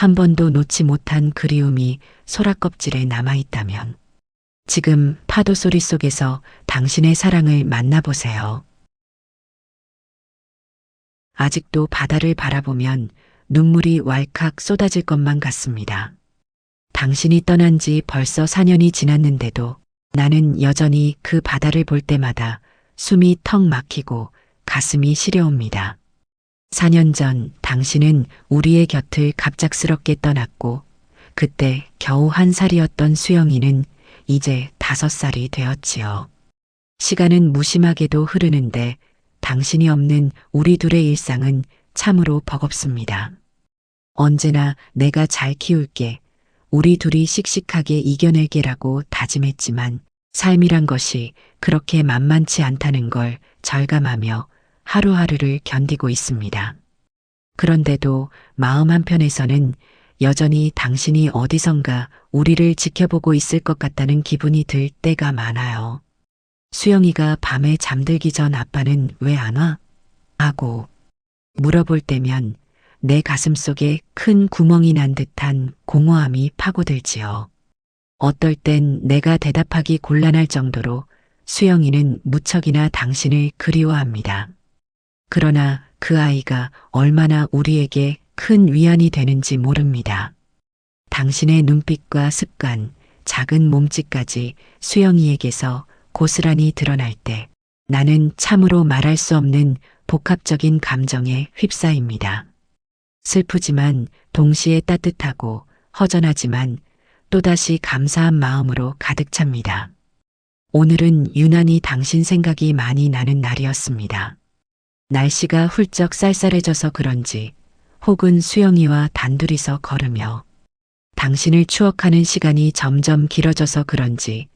한 번도 놓지 못한 그리움이 소라 껍질에 남아있다면 지금 파도 소리 속에서 당신의 사랑을 만나보세요. 아직도 바다를 바라보면 눈물이 왈칵 쏟아질 것만 같습니다. 당신이 떠난 지 벌써 4년이 지났는데도 나는 여전히 그 바다를 볼 때마다 숨이 턱 막히고 가슴이 시려옵니다. 4년 전 당신은 우리의 곁을 갑작스럽게 떠났고 그때 겨우 1살이었던 수영이는 이제 5살이 되었지요. 시간은 무심하게도 흐르는데 당신이 없는 우리 둘의 일상은 참으로 버겁습니다. 언제나 내가 잘 키울게, 우리 둘이 씩씩하게 이겨낼게라고 다짐했지만 삶이란 것이 그렇게 만만치 않다는 걸 절감하며 하루하루를 견디고 있습니다. 그런데도 마음 한편에서는 여전히 당신이 어디선가 우리를 지켜보고 있을 것 같다는 기분이 들 때가 많아요. 수영이가 밤에 잠들기 전 아빠는 왜 안 와? 하고 물어볼 때면 내 가슴속에 큰 구멍이 난 듯한 공허함이 파고들지요. 어떨 땐 내가 대답하기 곤란할 정도로 수영이는 무척이나 당신을 그리워합니다. 그러나 그 아이가 얼마나 우리에게 큰 위안이 되는지 모릅니다. 당신의 눈빛과 습관, 작은 몸짓까지 수영이에게서 고스란히 드러날 때 나는 참으로 말할 수 없는 복합적인 감정에 휩싸입니다. 슬프지만 동시에 따뜻하고 허전하지만 또다시 감사한 마음으로 가득 찹니다. 오늘은 유난히 당신 생각이 많이 나는 날이었습니다. 날씨가 훌쩍 쌀쌀해져서 그런지 혹은 수영이와 단둘이서 걸으며 당신을 추억하는 시간이 점점 길어져서 그런지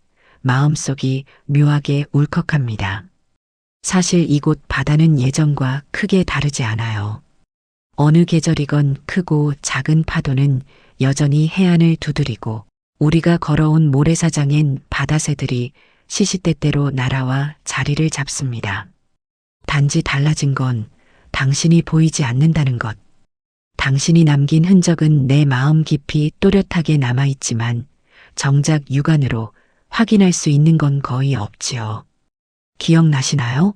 마음속이 묘하게 울컥합니다. 사실 이곳 바다는 예전과 크게 다르지 않아요. 어느 계절이건 크고 작은 파도는 여전히 해안을 두드리고 우리가 걸어온 모래사장엔 바다새들이 시시때때로 날아와 자리를 잡습니다. 단지 달라진 건 당신이 보이지 않는다는 것. 당신이 남긴 흔적은 내 마음 깊이 또렷하게 남아있지만 정작 육안으로 확인할 수 있는 건 거의 없지요. 기억나시나요?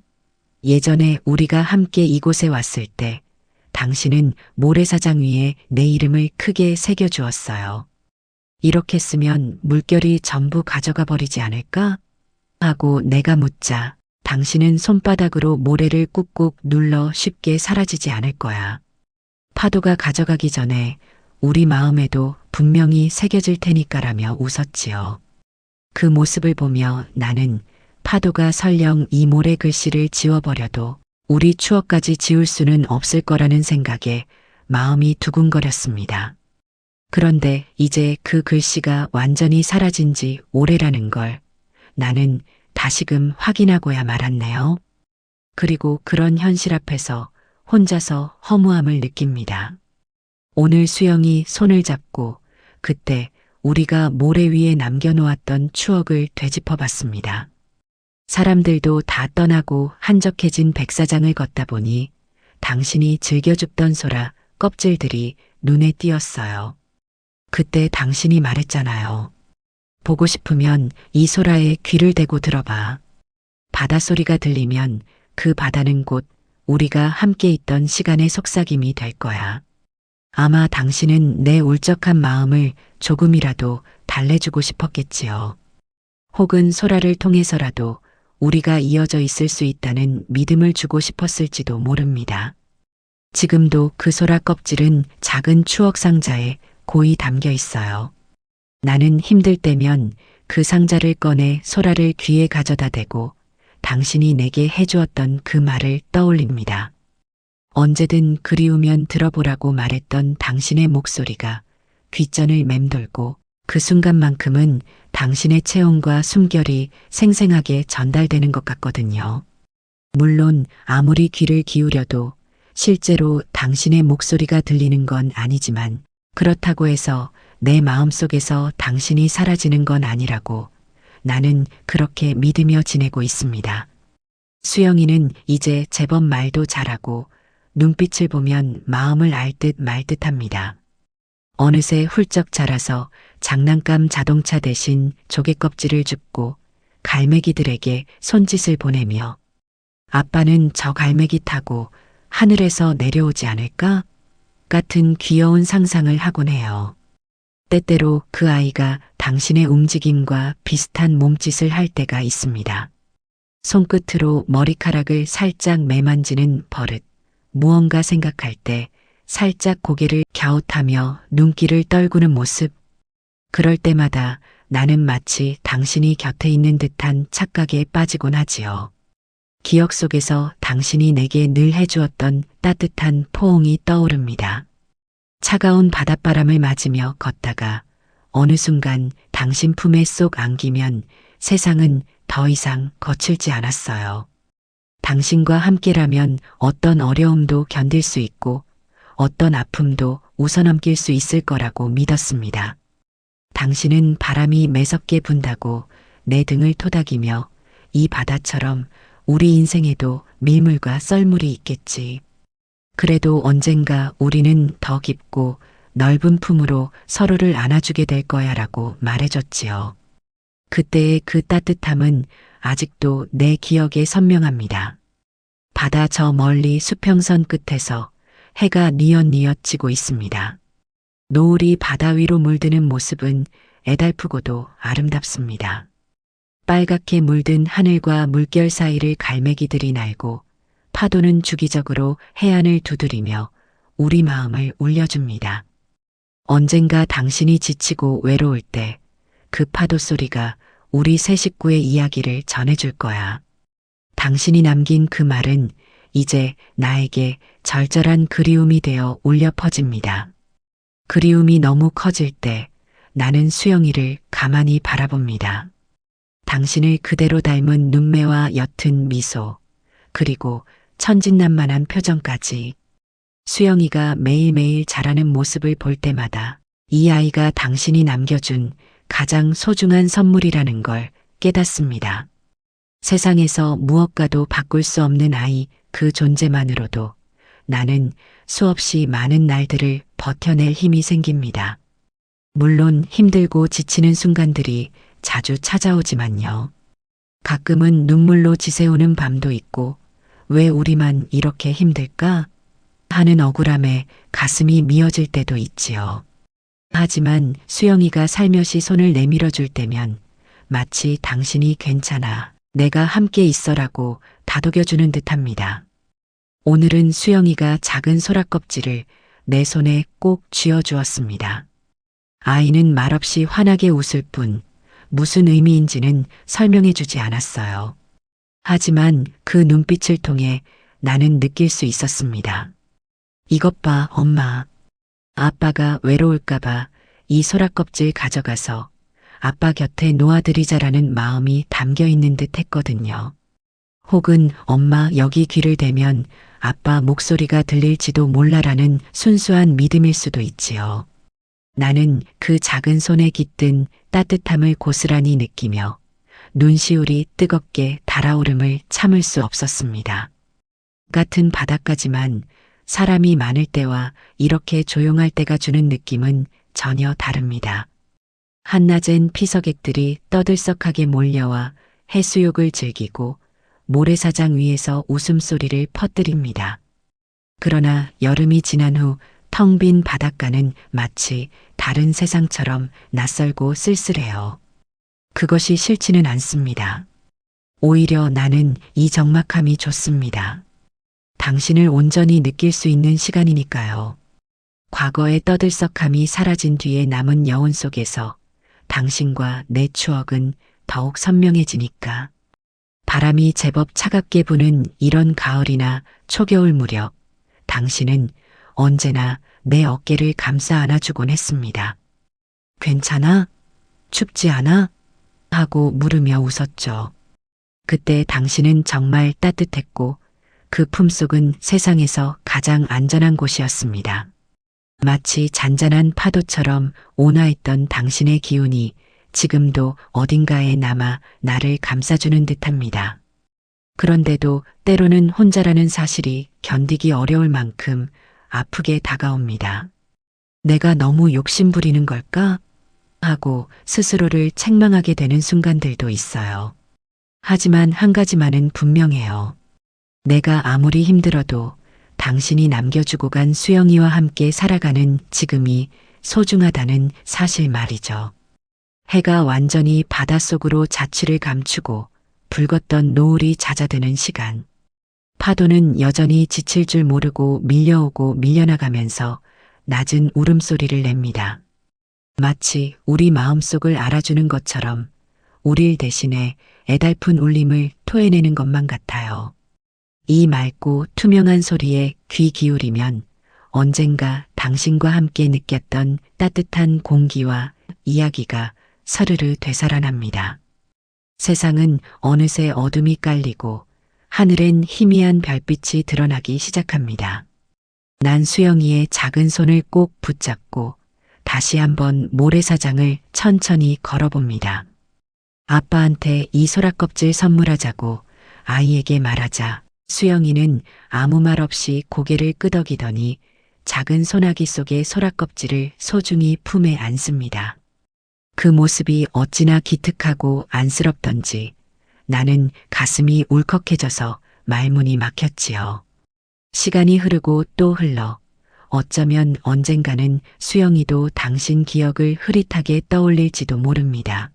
예전에 우리가 함께 이곳에 왔을 때 당신은 모래사장 위에 내 이름을 크게 새겨주었어요. 이렇게 쓰면 물결이 전부 가져가 버리지 않을까? 하고 내가 묻자 당신은 손바닥으로 모래를 꾹꾹 눌러 쉽게 사라지지 않을 거야. 파도가 가져가기 전에 우리 마음에도 분명히 새겨질 테니까라며 웃었지요. 그 모습을 보며 나는 파도가 설령 이 모래 글씨를 지워버려도 우리 추억까지 지울 수는 없을 거라는 생각에 마음이 두근거렸습니다. 그런데 이제 그 글씨가 완전히 사라진 지 오래라는 걸 나는 다시금 확인하고야 말았네요. 그리고 그런 현실 앞에서 혼자서 허무함을 느낍니다. 오늘 수영이 손을 잡고 그때 우리가 모래 위에 남겨놓았던 추억을 되짚어 봤습니다. 사람들도 다 떠나고 한적해진 백사장을 걷다 보니 당신이 즐겨줍던 소라 껍질들이 눈에 띄었어요. 그때 당신이 말했잖아요. 보고 싶으면 이 소라에 귀를 대고 들어봐. 바닷소리가 들리면 그 바다는 곧 우리가 함께 있던 시간의 속삭임이 될 거야. 아마 당신은 내 울적한 마음을 조금이라도 달래주고 싶었겠지요. 혹은 소라를 통해서라도 우리가 이어져 있을 수 있다는 믿음을 주고 싶었을지도 모릅니다. 지금도 그 소라 껍질은 작은 추억 상자에 고이 담겨 있어요. 나는 힘들 때면 그 상자를 꺼내 소라를 귀에 가져다 대고 당신이 내게 해주었던 그 말을 떠올립니다. 언제든 그리우면 들어보라고 말했던 당신의 목소리가 귓전을 맴돌고 그 순간만큼은 당신의 체온과 숨결이 생생하게 전달되는 것 같거든요. 물론 아무리 귀를 기울여도 실제로 당신의 목소리가 들리는 건 아니지만 그렇다고 해서 내 마음속에서 당신이 사라지는 건 아니라고 나는 그렇게 믿으며 지내고 있습니다. 수영이는 이제 제법 말도 잘하고 눈빛을 보면 마음을 알 듯 말 듯합니다. 어느새 훌쩍 자라서 장난감 자동차 대신 조개 껍질을 줍고 갈매기들에게 손짓을 보내며 아빠는 저 갈매기 타고 하늘에서 내려오지 않을까? 같은 귀여운 상상을 하곤 해요. 때때로 그 아이가 당신의 움직임과 비슷한 몸짓을 할 때가 있습니다. 손끝으로 머리카락을 살짝 매만지는 버릇, 무언가 생각할 때 살짝 고개를 갸웃하며 눈길을 떨구는 모습. 그럴 때마다 나는 마치 당신이 곁에 있는 듯한 착각에 빠지곤 하지요. 기억 속에서 당신이 내게 늘 해주었던 따뜻한 포옹이 떠오릅니다. 차가운 바닷바람을 맞으며 걷다가 어느 순간 당신 품에 쏙 안기면 세상은 더 이상 거칠지 않았어요. 당신과 함께라면 어떤 어려움도 견딜 수 있고 어떤 아픔도 웃어넘길 수 있을 거라고 믿었습니다. 당신은 바람이 매섭게 분다고 내 등을 토닥이며 이 바다처럼 우리 인생에도 밀물과 썰물이 있겠지. 그래도 언젠가 우리는 더 깊고 넓은 품으로 서로를 안아주게 될 거야 라고 말해줬지요. 그때의 그 따뜻함은 아직도 내 기억에 선명합니다. 바다 저 멀리 수평선 끝에서 해가 뉘엿뉘엿 지고 있습니다. 노을이 바다 위로 물드는 모습은 애달프고도 아름답습니다. 빨갛게 물든 하늘과 물결 사이를 갈매기들이 날고 파도는 주기적으로 해안을 두드리며 우리 마음을 울려줍니다. 언젠가 당신이 지치고 외로울 때 그 파도 소리가 우리 세 식구의 이야기를 전해줄 거야. 당신이 남긴 그 말은 이제 나에게 절절한 그리움이 되어 울려 퍼집니다. 그리움이 너무 커질 때 나는 수영이를 가만히 바라봅니다. 당신을 그대로 닮은 눈매와 옅은 미소, 그리고 천진난만한 표정까지. 수영이가 매일매일 자라는 모습을 볼 때마다 이 아이가 당신이 남겨준 가장 소중한 선물이라는 걸 깨닫습니다. 세상에서 무엇과도 바꿀 수 없는 아이 그 존재만으로도 나는 수없이 많은 날들을 버텨낼 힘이 생깁니다. 물론 힘들고 지치는 순간들이 자주 찾아오지만요. 가끔은 눈물로 지새우는 밤도 있고 왜 우리만 이렇게 힘들까? 하는 억울함에 가슴이 미어질 때도 있지요. 하지만 수영이가 살며시 손을 내밀어 줄 때면 마치 당신이 괜찮아, 내가 함께 있어라고 다독여주는 듯합니다. 오늘은 수영이가 작은 소라껍질을 내 손에 꼭 쥐어주었습니다. 아이는 말없이 환하게 웃을 뿐 무슨 의미인지는 설명해 주지 않았어요. 하지만 그 눈빛을 통해 나는 느낄 수 있었습니다. 이것 봐, 엄마. 아빠가 외로울까봐 이 소라껍질 가져가서 아빠 곁에 놓아드리자라는 마음이 담겨 있는 듯 했거든요. 혹은 엄마 여기 귀를 대면 아빠 목소리가 들릴지도 몰라라는 순수한 믿음일 수도 있지요. 나는 그 작은 손에 깃든 따뜻함을 고스란히 느끼며 눈시울이 뜨겁게 달아오름을 참을 수 없었습니다. 같은 바다까지만 사람이 많을 때와 이렇게 조용할 때가 주는 느낌은 전혀 다릅니다. 한낮엔 피서객들이 떠들썩하게 몰려와 해수욕을 즐기고 모래사장 위에서 웃음소리를 퍼뜨립니다. 그러나 여름이 지난 후 텅 빈 바닷가는 마치 다른 세상처럼 낯설고 쓸쓸해요. 그것이 싫지는 않습니다. 오히려 나는 이 적막함이 좋습니다. 당신을 온전히 느낄 수 있는 시간이니까요. 과거의 떠들썩함이 사라진 뒤에 남은 여운 속에서 당신과 내 추억은 더욱 선명해지니까. 바람이 제법 차갑게 부는 이런 가을이나 초겨울 무렵, 당신은 언제나 내 어깨를 감싸 안아주곤 했습니다. 괜찮아? 춥지 않아? 하고 물으며 웃었죠. 그때 당신은 정말 따뜻했고 그 품속은 세상에서 가장 안전한 곳이었습니다. 마치 잔잔한 파도처럼 온화했던 당신의 기운이 지금도 어딘가에 남아 나를 감싸주는 듯합니다. 그런데도 때로는 혼자라는 사실이 견디기 어려울 만큼 아프게 다가옵니다. 내가 너무 욕심 부리는 걸까? 하고 스스로를 책망하게 되는 순간들도 있어요. 하지만 한 가지만은 분명해요. 내가 아무리 힘들어도 당신이 남겨주고 간 수영이와 함께 살아가는 지금이 소중하다는 사실 말이죠. 해가 완전히 바닷속으로 자취를 감추고 붉었던 노을이 잦아드는 시간. 파도는 여전히 지칠 줄 모르고 밀려오고 밀려나가면서 낮은 울음소리를 냅니다. 마치 우리 마음속을 알아주는 것처럼 우릴 대신에 애달픈 울림을 토해내는 것만 같아요. 이 맑고 투명한 소리에 귀 기울이면 언젠가 당신과 함께 느꼈던 따뜻한 공기와 이야기가 서르르 되살아납니다. 세상은 어느새 어둠이 깔리고 하늘엔 희미한 별빛이 드러나기 시작합니다. 난 수영이의 작은 손을 꼭 붙잡고 다시 한번 모래사장을 천천히 걸어봅니다. 아빠한테 이 소라껍질 선물하자고 아이에게 말하자 수영이는 아무 말 없이 고개를 끄덕이더니 작은 소나기 속의 소라껍질을 소중히 품에 안습니다. 그 모습이 어찌나 기특하고 안쓰럽던지 나는 가슴이 울컥해져서 말문이 막혔지요. 시간이 흐르고 또 흘러 어쩌면 언젠가는 수영이도 당신 기억을 흐릿하게 떠올릴지도 모릅니다.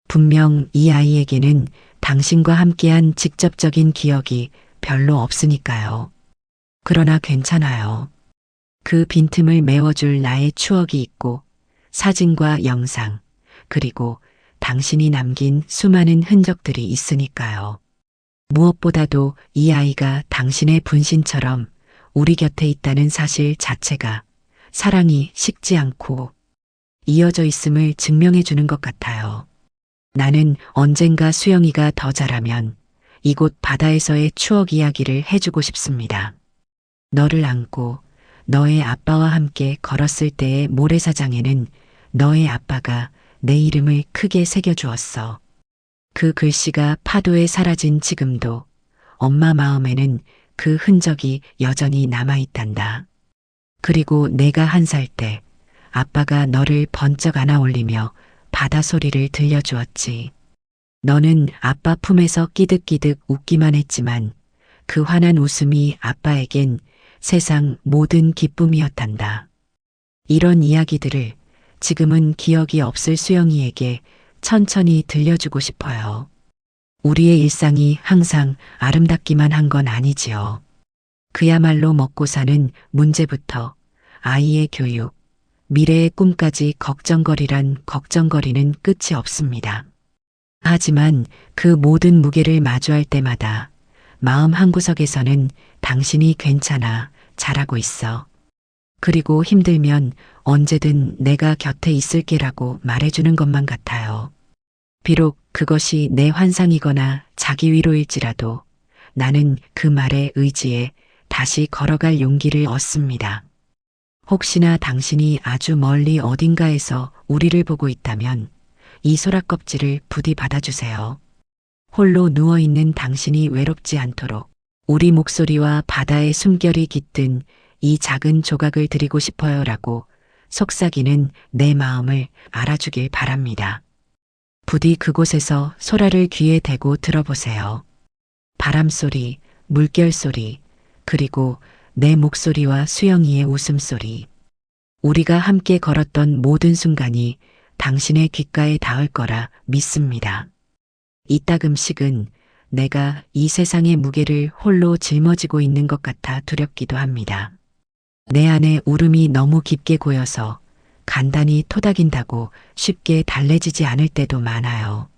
분명 이 아이에게는 당신과 함께한 직접적인 기억이 별로 없으니까요. 그러나 괜찮아요. 그 빈틈을 메워줄 나의 추억이 있고 사진과 영상, 그리고 당신이 남긴 수많은 흔적들이 있으니까요. 무엇보다도 이 아이가 당신의 분신처럼 우리 곁에 있다는 사실 자체가 사랑이 식지 않고 이어져 있음을 증명해 주는 것 같아요. 나는 언젠가 수영이가 더 자라면 이곳 바다에서의 추억 이야기를 해주고 싶습니다. 너를 안고 너의 아빠와 함께 걸었을 때의 모래사장에는 너의 아빠가 내 이름을 크게 새겨주었어. 그 글씨가 파도에 사라진 지금도 엄마 마음에는 그 흔적이 여전히 남아있단다. 그리고 내가 1살 때 아빠가 너를 번쩍 안아 올리며 바다 소리를 들려주었지. 너는 아빠 품에서 끼득끼득 웃기만 했지만 그 환한 웃음이 아빠에겐 세상 모든 기쁨이었단다. 이런 이야기들을 지금은 기억이 없을 수영이에게 천천히 들려주고 싶어요. 우리의 일상이 항상 아름답기만 한 건 아니지요. 그야말로 먹고 사는 문제부터 아이의 교육, 미래의 꿈까지 걱정거리란 걱정거리는 끝이 없습니다. 하지만 그 모든 무게를 마주할 때마다 마음 한구석에서는 당신이 괜찮아, 잘하고 있어. 그리고 힘들면 언제든 내가 곁에 있을게라고 말해주는 것만 같아요. 비록 그것이 내 환상이거나 자기 위로일지라도 나는 그 말에 의지해 다시 걸어갈 용기를 얻습니다. 혹시나 당신이 아주 멀리 어딘가에서 우리를 보고 있다면 이 소라껍질을 부디 받아주세요. 홀로 누워있는 당신이 외롭지 않도록 우리 목소리와 바다의 숨결이 깃든 이 작은 조각을 드리고 싶어요라고 속삭이는 내 마음을 알아주길 바랍니다. 부디 그곳에서 소라를 귀에 대고 들어보세요. 바람소리, 물결소리, 그리고 내 목소리와 수영이의 웃음소리. 우리가 함께 걸었던 모든 순간이 당신의 귓가에 닿을 거라 믿습니다. 이따금씩은 내가 이 세상의 무게를 홀로 짊어지고 있는 것 같아 두렵기도 합니다. 내 안에 울음이 너무 깊게 고여서 간단히 토닥인다고 쉽게 달래지지 않을 때도 많아요.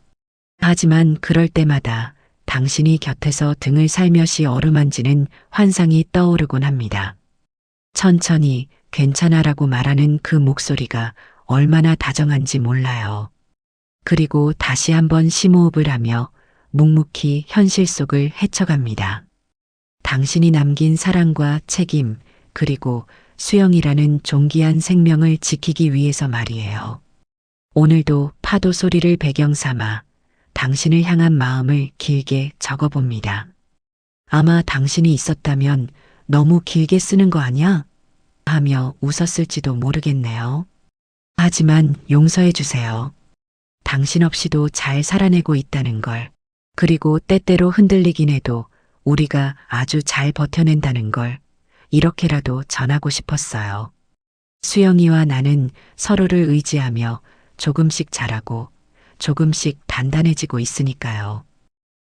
하지만 그럴 때마다 당신이 곁에서 등을 살며시 어루만지는 환상이 떠오르곤 합니다. 천천히 괜찮아라고 말하는 그 목소리가 얼마나 다정한지 몰라요. 그리고 다시 한번 심호흡을 하며 묵묵히 현실 속을 헤쳐갑니다. 당신이 남긴 사랑과 책임, 그리고 수영이라는 존귀한 생명을 지키기 위해서 말이에요. 오늘도 파도 소리를 배경 삼아 당신을 향한 마음을 길게 적어봅니다. 아마 당신이 있었다면 너무 길게 쓰는 거 아니야? 하며 웃었을지도 모르겠네요. 하지만 용서해 주세요. 당신 없이도 잘 살아내고 있다는 걸, 그리고 때때로 흔들리긴 해도 우리가 아주 잘 버텨낸다는 걸 이렇게라도 전하고 싶었어요. 수영이와 나는 서로를 의지하며 조금씩 자라고 조금씩 단단해지고 있으니까요.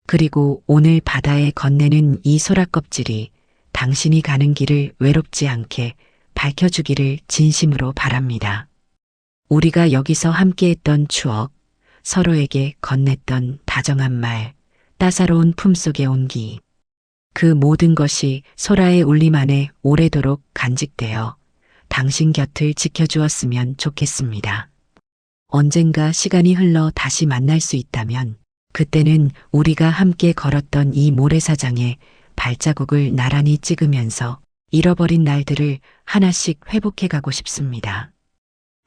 그리고 오늘 바다에 건네는 이 소라껍질이 당신이 가는 길을 외롭지 않게 밝혀주기를 진심으로 바랍니다. 우리가 여기서 함께했던 추억, 서로에게 건넸던 다정한 말, 따사로운 품속의 온기, 그 모든 것이 소라의 울림 안에 오래도록 간직되어 당신 곁을 지켜주었으면 좋겠습니다. 언젠가 시간이 흘러 다시 만날 수 있다면 그때는 우리가 함께 걸었던 이 모래사장에 발자국을 나란히 찍으면서 잃어버린 날들을 하나씩 회복해 가고 싶습니다.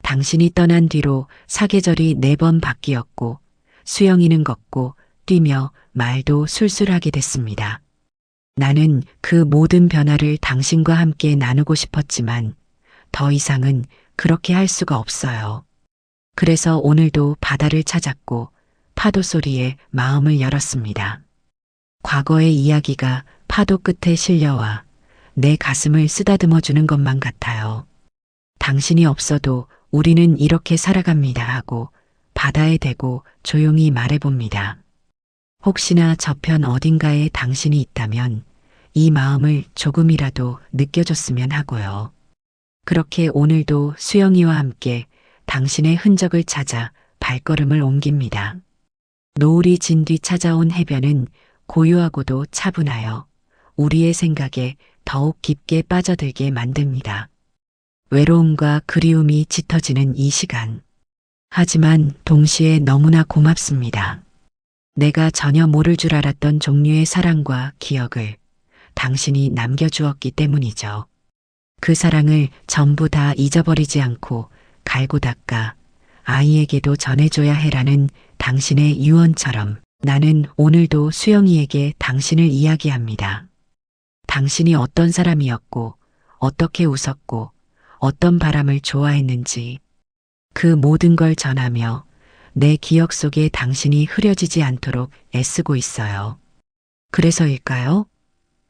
당신이 떠난 뒤로 사계절이 4번 바뀌었고 수영이는 걷고 뛰며 말도 술술하게 됐습니다. 나는 그 모든 변화를 당신과 함께 나누고 싶었지만 더 이상은 그렇게 할 수가 없어요. 그래서 오늘도 바다를 찾았고 파도 소리에 마음을 열었습니다. 과거의 이야기가 파도 끝에 실려와 내 가슴을 쓰다듬어 주는 것만 같아요. 당신이 없어도 우리는 이렇게 살아갑니다 하고 바다에 대고 조용히 말해봅니다. 혹시나 저편 어딘가에 당신이 있다면 이 마음을 조금이라도 느껴줬으면 하고요. 그렇게 오늘도 수영이와 함께 당신의 흔적을 찾아 발걸음을 옮깁니다. 노을이 진 뒤 찾아온 해변은 고요하고도 차분하여 우리의 생각에 더욱 깊게 빠져들게 만듭니다. 외로움과 그리움이 짙어지는 이 시간. 하지만 동시에 너무나 고맙습니다. 내가 전혀 모를 줄 알았던 종류의 사랑과 기억을 당신이 남겨주었기 때문이죠. 그 사랑을 전부 다 잊어버리지 않고 갈고 닦아 아이에게도 전해줘야 해라는 당신의 유언처럼 나는 오늘도 수영이에게 당신을 이야기합니다. 당신이 어떤 사람이었고 어떻게 웃었고 어떤 바람을 좋아했는지 그 모든 걸 전하며 내 기억 속에 당신이 흐려지지 않도록 애쓰고 있어요. 그래서일까요?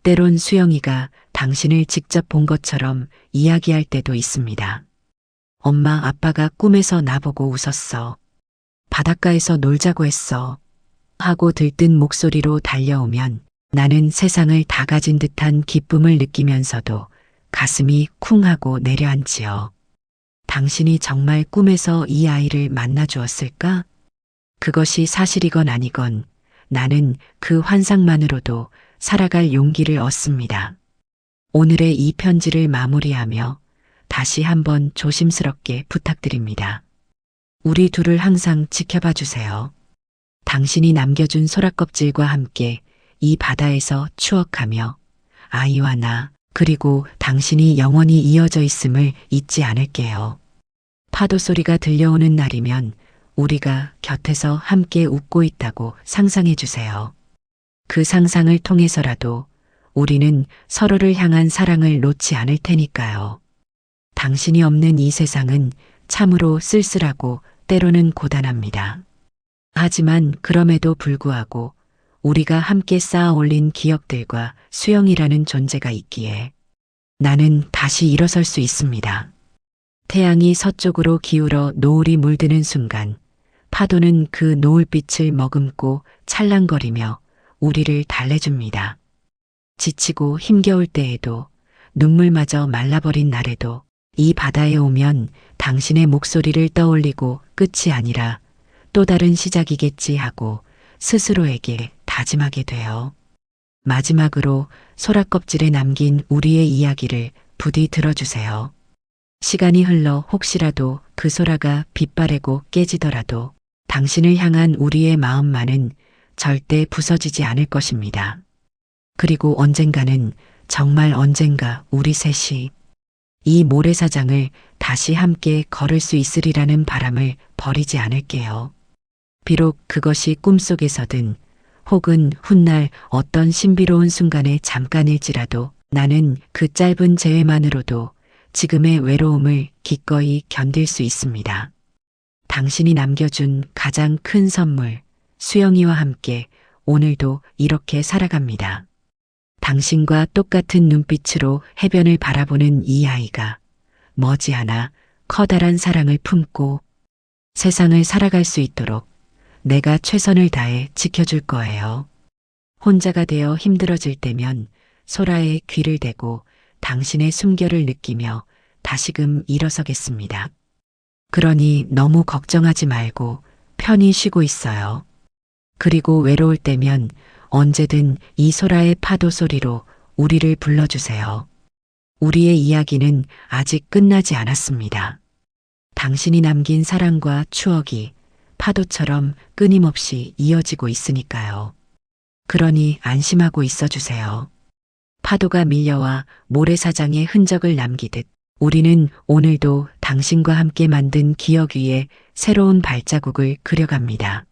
때론 수영이가 당신을 직접 본 것처럼 이야기할 때도 있습니다. 엄마, 아빠가 꿈에서 나보고 웃었어. 바닷가에서 놀자고 했어. 하고 들뜬 목소리로 달려오면 나는 세상을 다 가진 듯한 기쁨을 느끼면서도 가슴이 쿵 하고 내려앉지요. 당신이 정말 꿈에서 이 아이를 만나 주었을까? 그것이 사실이건 아니건 나는 그 환상만으로도 살아갈 용기를 얻습니다. 오늘의 이 편지를 마무리하며 다시 한번 조심스럽게 부탁드립니다. 우리 둘을 항상 지켜봐 주세요. 당신이 남겨준 소라껍질과 함께 이 바다에서 추억하며 아이와 나 그리고 당신이 영원히 이어져 있음을 잊지 않을게요. 파도 소리가 들려오는 날이면 우리가 곁에서 함께 웃고 있다고 상상해 주세요. 그 상상을 통해서라도 우리는 서로를 향한 사랑을 놓지 않을 테니까요. 당신이 없는 이 세상은 참으로 쓸쓸하고 때로는 고단합니다. 하지만 그럼에도 불구하고 우리가 함께 쌓아 올린 기억들과 수영이라는 존재가 있기에 나는 다시 일어설 수 있습니다. 태양이 서쪽으로 기울어 노을이 물드는 순간 파도는 그 노을빛을 머금고 찰랑거리며 우리를 달래줍니다. 지치고 힘겨울 때에도 눈물마저 말라버린 날에도 이 바다에 오면 당신의 목소리를 떠올리고 끝이 아니라 또 다른 시작이겠지 하고 스스로에게 다짐하게 돼요. 마지막으로 소라껍질에 남긴 우리의 이야기를 부디 들어주세요. 시간이 흘러 혹시라도 그 소라가 빛바래고 깨지더라도 당신을 향한 우리의 마음만은 절대 부서지지 않을 것입니다. 그리고 언젠가는 정말 언젠가 우리 셋이 이 모래사장을 다시 함께 걸을 수 있으리라는 바람을 버리지 않을게요. 비록 그것이 꿈속에서든 혹은 훗날 어떤 신비로운 순간에 잠깐일지라도 나는 그 짧은 재회만으로도 지금의 외로움을 기꺼이 견딜 수 있습니다. 당신이 남겨준 가장 큰 선물, 수영이와 함께 오늘도 이렇게 살아갑니다. 당신과 똑같은 눈빛으로 해변을 바라보는 이 아이가 머지않아 커다란 사랑을 품고 세상을 살아갈 수 있도록 내가 최선을 다해 지켜줄 거예요. 혼자가 되어 힘들어질 때면 소라의 귀를 대고 당신의 숨결을 느끼며 다시금 일어서겠습니다. 그러니 너무 걱정하지 말고 편히 쉬고 있어요. 그리고 외로울 때면 언제든 이 소라의 파도 소리로 우리를 불러주세요. 우리의 이야기는 아직 끝나지 않았습니다. 당신이 남긴 사랑과 추억이 파도처럼 끊임없이 이어지고 있으니까요. 그러니 안심하고 있어주세요. 파도가 밀려와 모래사장의 흔적을 남기듯 우리는 오늘도 당신과 함께 만든 기억 위에 새로운 발자국을 그려갑니다.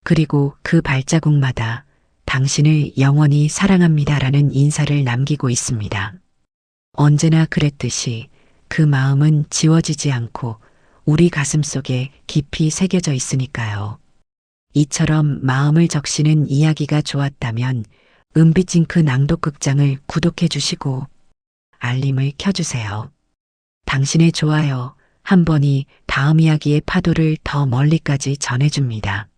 그리고 그 발자국마다 당신을 영원히 사랑합니다라는 인사를 남기고 있습니다. 언제나 그랬듯이 그 마음은 지워지지 않고 우리 가슴 속에 깊이 새겨져 있으니까요. 이처럼 마음을 적시는 이야기가 좋았다면 은빛잉크 낭독극장을 구독해 주시고 알림을 켜주세요. 당신의 좋아요 한 번이 다음 이야기의 파도를 더 멀리까지 전해줍니다.